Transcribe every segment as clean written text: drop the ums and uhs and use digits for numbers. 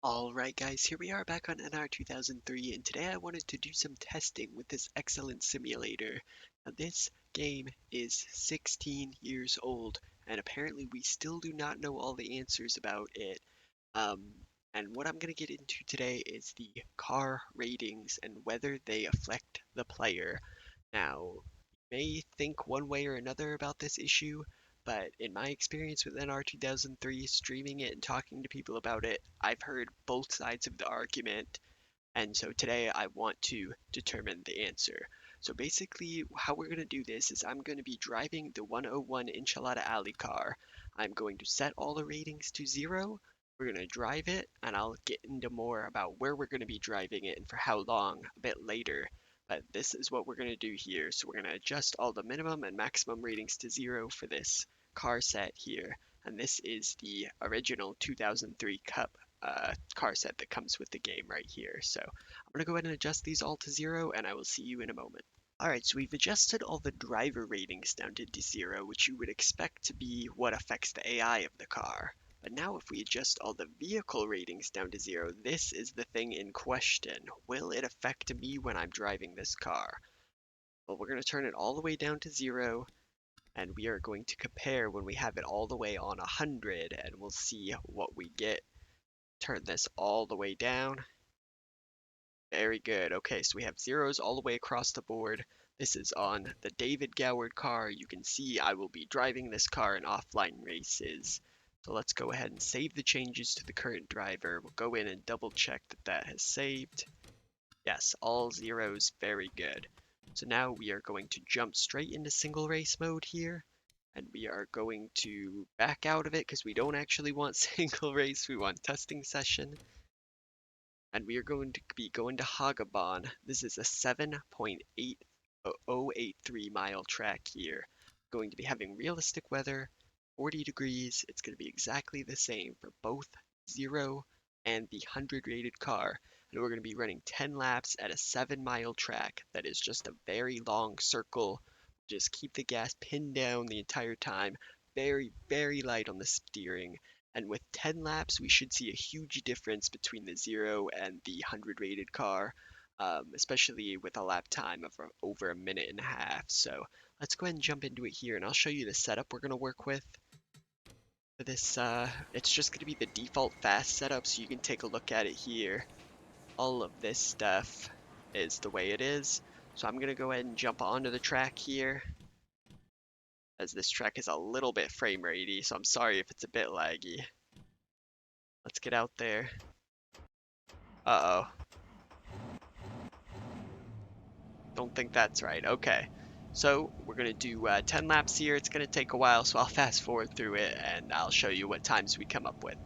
Alright guys, here we are back on NR2003 and today I wanted to do some testing with this excellent simulator. Now this game is 16 years old and apparently we still do not know all the answers about it. Um, and what I'm going to get into today is the car ratings and whether they affect the player. Now, you may think one way or another about this issue, but in my experience with NR 2003, streaming it and talking to people about it, I've heard both sides of the argument, and so today I want to determine the answer. So basically, how we're going to do this is I'm going to be driving the 101 Enchilada Alley car. I'm going to set all the ratings to 0. We're going to drive it, and I'll get into more about where we're going to be driving it and for how long a bit later. But this is what we're going to do here. So we're going to adjust all the minimum and maximum ratings to 0 for this car set here. And this is the original 2003 Cup car set that comes with the game right here. So I'm going to go ahead and adjust these all to 0 and I will see you in a moment. Alright, so we've adjusted all the driver ratings down to 0, which you would expect to be what affects the AI of the car. But now if we adjust all the vehicle ratings down to 0, this is the thing in question. Will it affect me when I'm driving this car? Well, we're going to turn it all the way down to 0, and we are going to compare when we have it all the way on 100, and we'll see what we get. Turn this all the way down. Very good. Okay, so we have zeros all the way across the board. This is on the David Goward car. You can see I will be driving this car in offline races. So let's go ahead and save the changes to the current driver. We'll go in and double check that that has saved. Yes, all zeros. Very good. So now we are going to jump straight into single race mode here. And we are going to back out of it because we don't actually want single race. We want testing session. And we are going to be going to Hagabon. This is a 7.8083 mile track here. Going to be having realistic weather, 40 degrees. It's going to be exactly the same for both 0 and the 100 rated car. And we're going to be running 10 laps at a 7-mile track that is just a very long circle. Just keep the gas pinned down the entire time. Very, very light on the steering. And with 10 laps, we should see a huge difference between the 0 and the 100 rated car, especially with a lap time of over a minute and a half. So let's go ahead and jump into it here, and I'll show you the setup we're going to work with. For this, it's just going to be the default fast setup, so you can take a look at it here. All of this stuff is the way it is. So I'm going to go ahead and jump onto the track here, as this track is a little bit frame ratey, so I'm sorry if it's a bit laggy. Let's get out there. Uh-oh. Don't think that's right. Okay. So we're going to do 10 laps here. It's going to take a while, so I'll fast forward through it and I'll show you what times we come up with.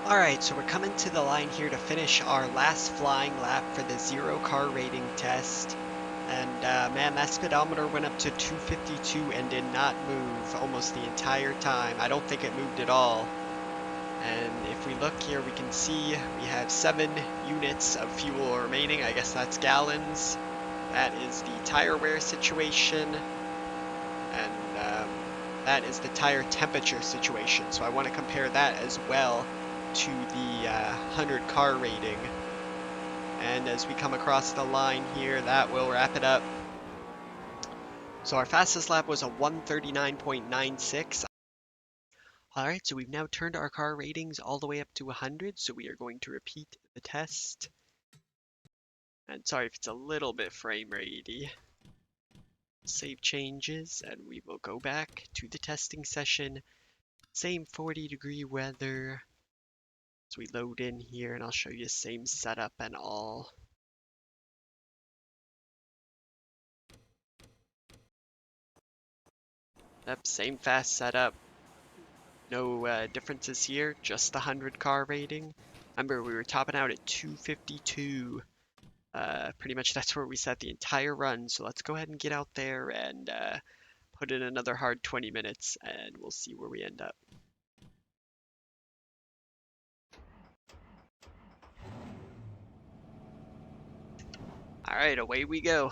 Alright, so we're coming to the line here to finish our last flying lap for the zero car rating test. And man, that speedometer went up to 252 and did not move almost the entire time. I don't think it moved at all. And if we look here, we can see we have 7 units of fuel remaining. I guess that's gallons. That is the tire wear situation. And that is the tire temperature situation. So I want to compare that as well to the 100 car rating. And as we come across the line here, that will wrap it up. So our fastest lap was a 139.96. Alright, so we've now turned our car ratings all the way up to 100, so we are going to repeat the test. And sorry if it's a little bit frame ratey. Save changes, and we will go back to the testing session. Same 40-degree weather. So we load in here, and I'll show you the same setup and all. Yep, same fast setup. No differences here, just the 100 car rating. Remember, we were topping out at 252. Pretty much that's where we set the entire run. So let's go ahead and get out there and put in another hard 20 minutes, and we'll see where we end up. All right, away we go.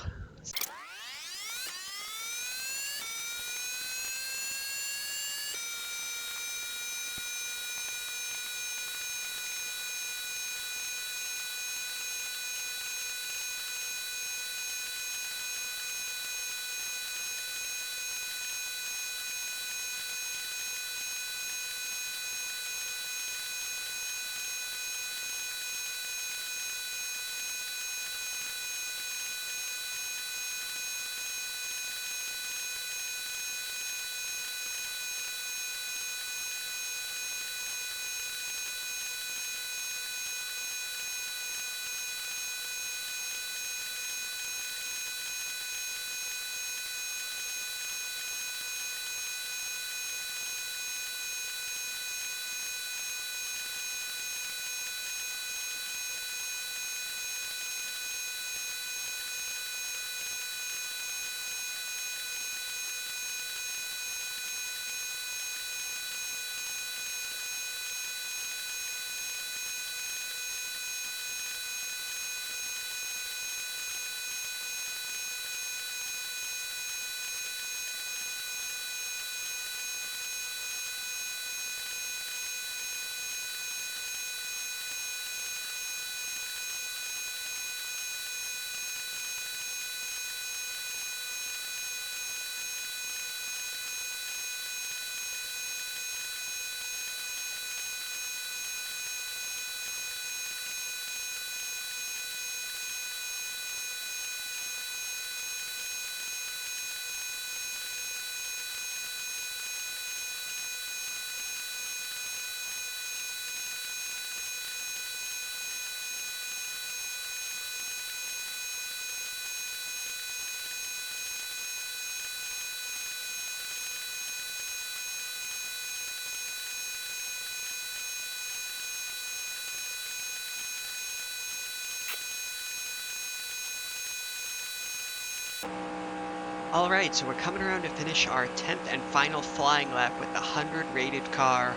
All right, so we're coming around to finish our 10th and final flying lap with the 100 rated car.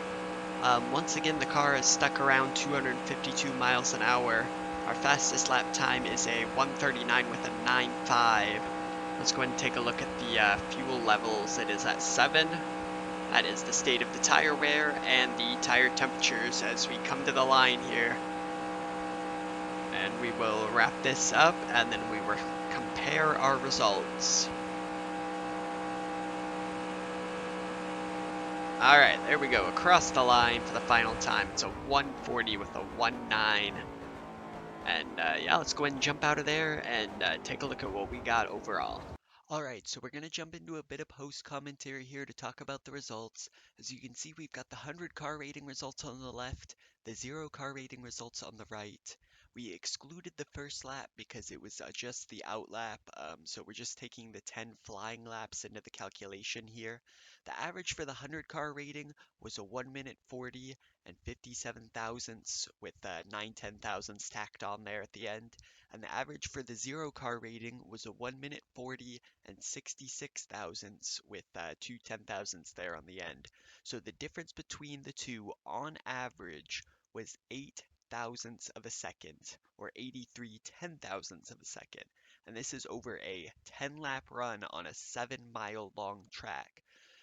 Once again, the car is stuck around 252 miles an hour. Our fastest lap time is a 139 with a 9.5. Let's go ahead and take a look at the fuel levels. It is at 7. That is the state of the tire wear and the tire temperatures as we come to the line here. And we will wrap this up, and then we will compare our results. Alright, there we go, across the line for the final time. It's a 140 with a 1.9. And yeah, let's go ahead and jump out of there and take a look at what we got overall. Alright, so we're going to jump into a bit of post commentary here to talk about the results. As you can see, we've got the 100 car rating results on the left, the 0 car rating results on the right. We excluded the first lap because it was just the out lap, so we're just taking the 10 flying laps into the calculation here. The average for the 100 car rating was a 1 minute 40 and 57 thousandths with 9 thousandths tacked on there at the end. And the average for the 0 car rating was a 1 minute 40 and 66 thousandths with 2 thousandths there on the end. So the difference between the two on average was 8 thousandths of a second, or 83 10,000ths of a second. And this is over a 10 lap run on a 7-mile long track.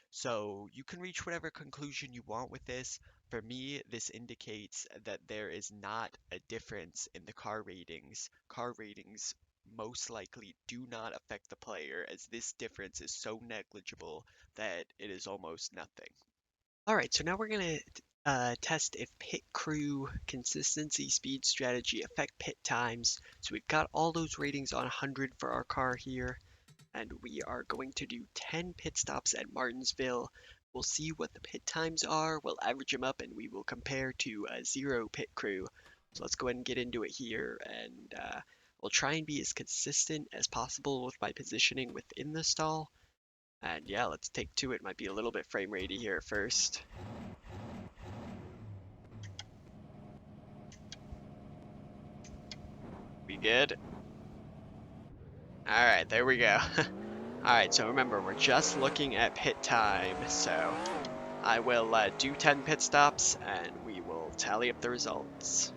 So you can reach whatever conclusion you want with this. For me, this indicates that there is not a difference in the car ratings. Car ratings most likely do not affect the player, as this difference is so negligible that it is almost nothing. Alright, so now we're going to test if pit crew, consistency, speed, strategy affect pit times. So we've got all those ratings on 100 for our car here, and we are going to do 10 pit stops at Martinsville. We'll see what the pit times are, we'll average them up, and we will compare to a 0 pit crew. So let's go ahead and get into it here, and we'll try and be as consistent as possible with my positioning within the stall. And yeah, let's take to it. Might be a little bit frame ratey here at first. We good? Alright, there we go. Alright, so remember, we're just looking at pit time, so I will do 10 pit stops, and we will tally up the results.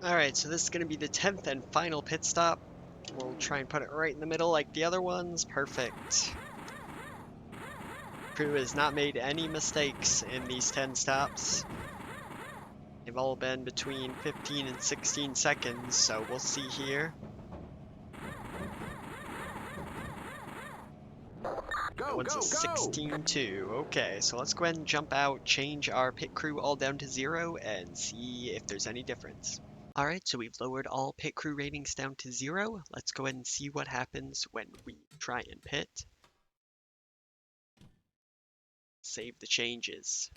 Alright, so this is going to be the 10th and final pit stop. We'll try and put it right in the middle like the other ones. Perfect. Crew has not made any mistakes in these 10 stops. They've all been between 15 and 16 seconds, so we'll see here. That one's a 16-2. Okay, so let's go ahead and jump out, change our pit crew all down to 0, and see if there's any difference. Alright, so we've lowered all pit crew ratings down to 0. Let's go ahead and see what happens when we try and pit. Save the changes.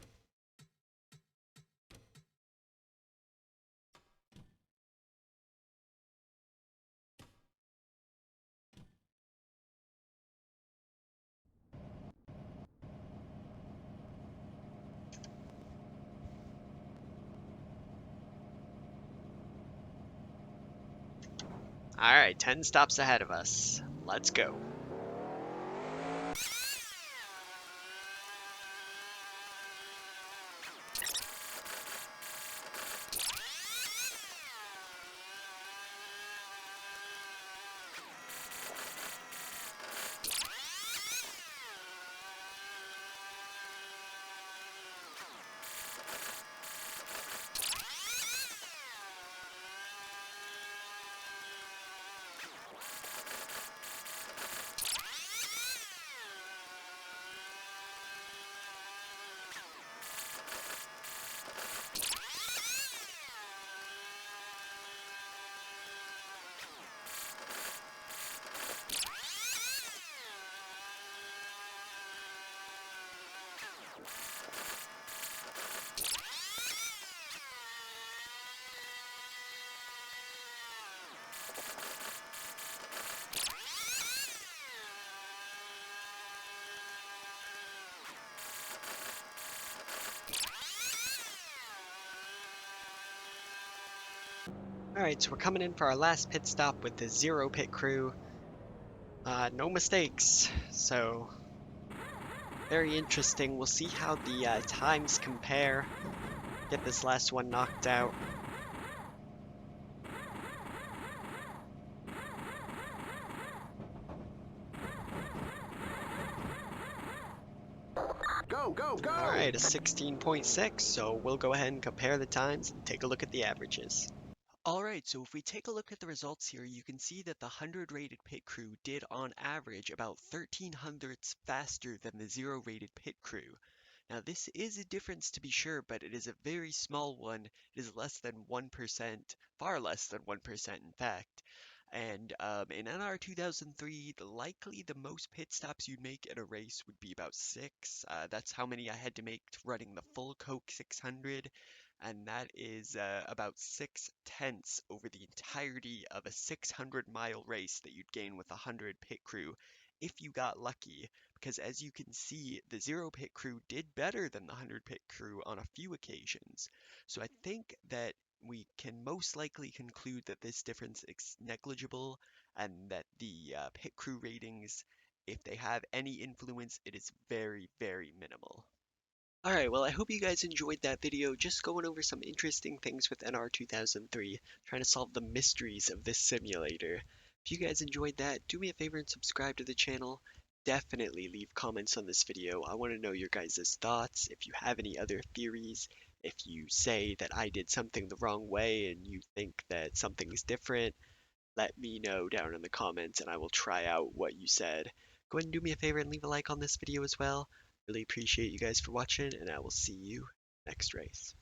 Alright, 10 stops ahead of us. Let's go. Alright, so we're coming in for our last pit stop with the zero pit crew. No mistakes, so very interesting. We'll see how the times compare. Get this last one knocked out. Go, go, go! Alright, a 16.6, so we'll go ahead and compare the times and take a look at the averages. Alright, so if we take a look at the results here, you can see that the 100 rated pit crew did on average about 13 hundredths faster than the 0 rated pit crew. Now this is a difference to be sure, but it is a very small one. It is less than 1%, far less than 1% in fact. And in NR 2003, likely the most pit stops you'd make in a race would be about 6. That's how many I had to make running the full Coke 600, and that is about 6 tenths over the entirety of a 600-mile race that you'd gain with a 100 pit crew if you got lucky. Because as you can see, the 0 pit crew did better than the 100 pit crew on a few occasions. So I think that we can most likely conclude that this difference is negligible and that the pit crew ratings, if they have any influence, it is very, very minimal. Alright, well I hope you guys enjoyed that video, just going over some interesting things with NR 2003, trying to solve the mysteries of this simulator. If you guys enjoyed that, do me a favor and subscribe to the channel. Definitely leave comments on this video. I want to know your guys' thoughts, if you have any other theories, if you say that I did something the wrong way and you think that something's different, let me know down in the comments and I will try out what you said. Go ahead and do me a favor and leave a like on this video as well. Really appreciate you guys for watching, and I will see you next race.